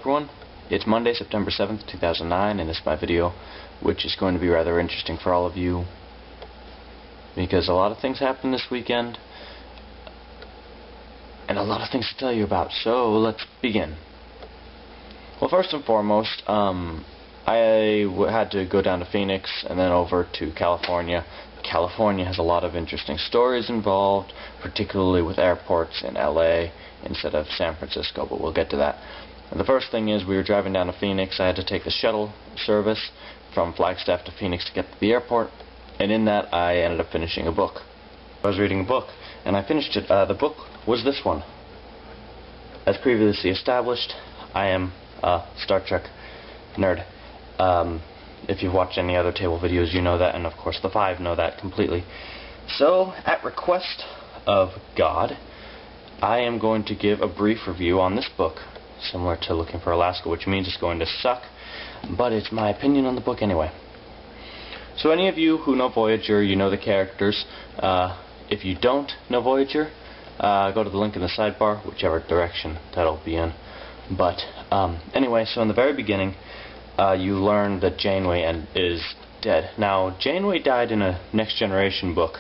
everyone, it's Monday, September 7th, 2009, and this is my video, which is going to be rather interesting for all of you, because a lot of things happened this weekend, and a lot of things to tell you about, so let's begin. Well, first and foremost, I had to go down to Phoenix and then over to California. California has a lot of interesting stories involved, particularly with airports in LA instead of San Francisco, but we'll get to that. And the first thing is, we were driving down to Phoenix. I had to take the shuttle service from Flagstaff to Phoenix to get to the airport, and in that I ended up finishing a book. I was reading a book, and I finished it. The book was this one. As previously established, I am a Star Trek nerd. If you've watched any other table videos, you know that, and of course the five know that completely. So, at request of God, I am going to give a brief review on this book, similar to Looking for Alaska, which means it's going to suck, but it's my opinion on the book anyway. So any of you who know Voyager, you know the characters. If you don't know Voyager, go to the link in the sidebar, whichever direction that'll be in. But anyway, so in the very beginning, you learn that Janeway is dead. Now, Janeway died in a Next Generation book,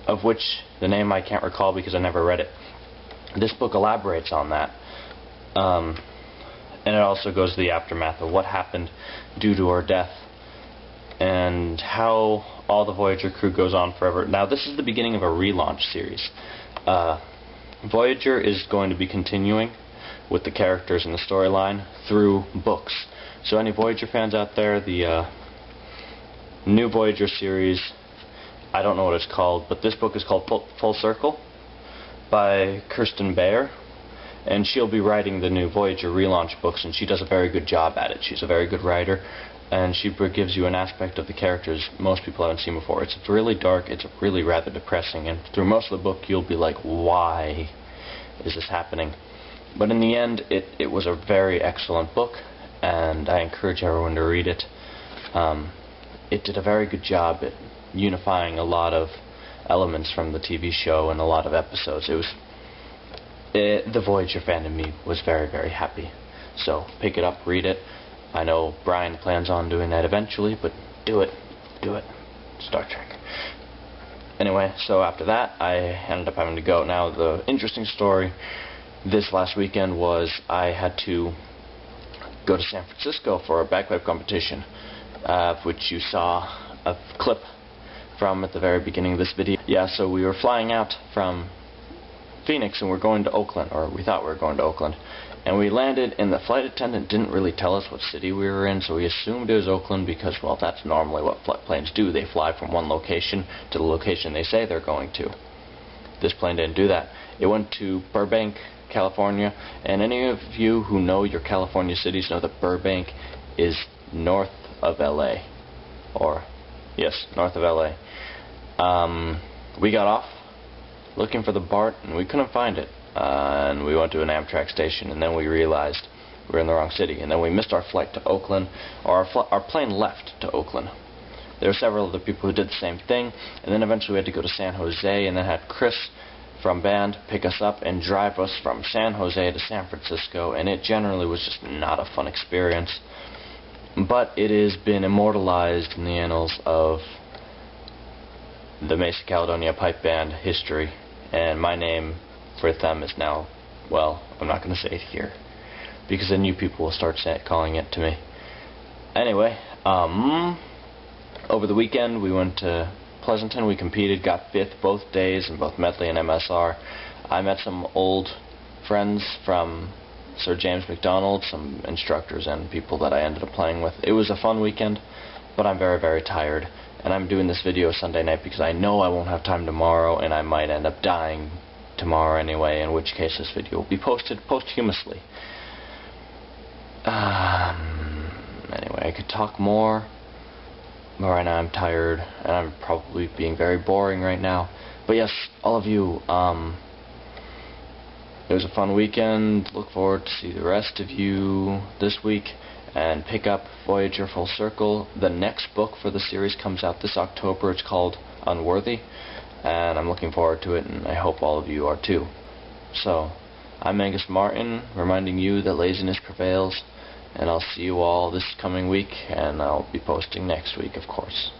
of which the name I can't recall because I never read it. This book elaborates on that. And it also goes to the aftermath of what happened due to her death, and how all the Voyager crew goes on forever. Now, this is the beginning of a relaunch series. Voyager is going to be continuing with the characters in the storyline through books. So any Voyager fans out there, the new Voyager series, I don't know what it's called, but this book is called Full Circle by Kirsten Beyer, and she'll be writing the new Voyager relaunch books, and she does a very good job at it. She's a very good writer, and she gives you an aspect of the characters most people haven't seen before. It's really dark, it's really rather depressing, and through most of the book you'll be like, why is this happening? But in the end, it was a very excellent book, and I encourage everyone to read it. It did a very good job at unifying a lot of elements from the TV show and a lot of episodes. The Voyager fan in me was very, very happy. So pick it up, read it. I know Brian plans on doing that eventually, but do it. Do it. Star Trek. Anyway, so after that, I ended up having to go. Now, the interesting story this last weekend was I had to go to San Francisco for a bagpipe competition, which you saw a clip from at the very beginning of this video. Yeah, so we were flying out from Phoenix and we're going to Oakland, or we thought we were going to Oakland, and we landed, and the flight attendant didn't really tell us what city we were in, so we assumed it was Oakland because, well, that's normally what planes do. They fly from one location to the location they say they're going to. This plane didn't do that. It went to Burbank, California, and any of you who know your California cities know that Burbank is north of LA, or yes, north of LA. We got off looking for the BART, and we couldn't find it, and we went to an Amtrak station, and then we realized we were in the wrong city, and then we missed our flight to Oakland, or our plane left to Oakland. There were several other people who did the same thing, and then eventually we had to go to San Jose, and then had Chris from band pick us up and drive us from San Jose to San Francisco, and it generally was just not a fun experience. But it has been immortalized in the annals of the Mesa Caledonia Pipe Band history, and my name for them is now, well, I'm not going to say it here, because then you people will start calling it to me. Anyway, over the weekend we went to Pleasanton. We competed, got 5th both days in both medley and MSR. I met some old friends from Sir James McDonald, some instructors and people that I ended up playing with. It was a fun weekend, but I'm very, very tired, and I'm doing this video Sunday night because I know I won't have time tomorrow, and I might end up dying tomorrow anyway, in which case this video will be posted posthumously. Anyway, I could talk more, but right now I'm tired, and I'm probably being very boring right now. But yes, all of you, it was a fun weekend. Look forward to see the rest of you this week, and pick up Voyager Full Circle. The next book for the series comes out this October. It's called Unworthy, and I'm looking forward to it, and I hope all of you are too. So, I'm Angus Martin, reminding you that laziness prevails, and I'll see you all this coming week, and I'll be posting next week, of course.